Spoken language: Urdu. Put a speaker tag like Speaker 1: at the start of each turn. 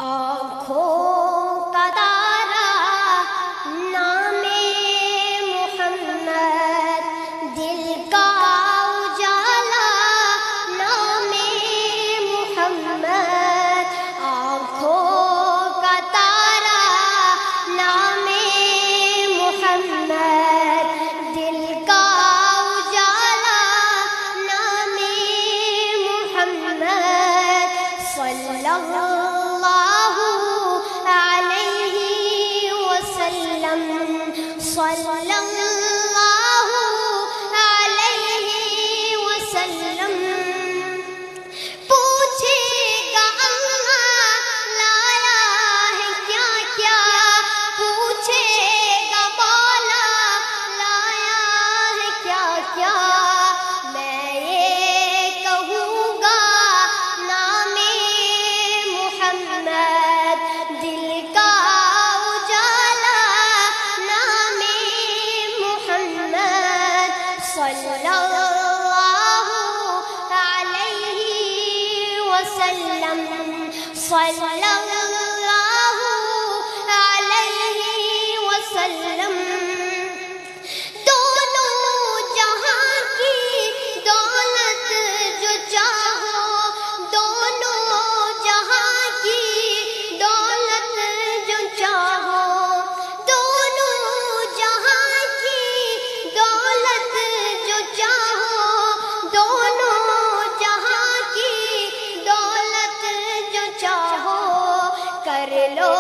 Speaker 1: آنکھوں کا تارا نام محمد، دل کا اجالا نام محمد، آنکھوں کا تارا نام محمد، دل کا اجالا نام محمد، صلی اللہ علیہ وسلم، صلی اللہ علیہ وسلم۔ پوچھے گا اللہ لایا ہے کیا کیا، پوچھے گا مولا لایا ہے کیا کیا، میں یہ کہوں گا نام محمد، دل کا اجالا نام محمد، صلی اللہ علیہ وسلم، صلی اللہ علیہ وسلم۔ دونوں جہاں کی دولت جو چاہو، دونوں جہاں کی دولت جو چاہو، دونوں جہاں کی دولت جو چاہو، دونوں جہاں کی دولت جو چاہو، کر لو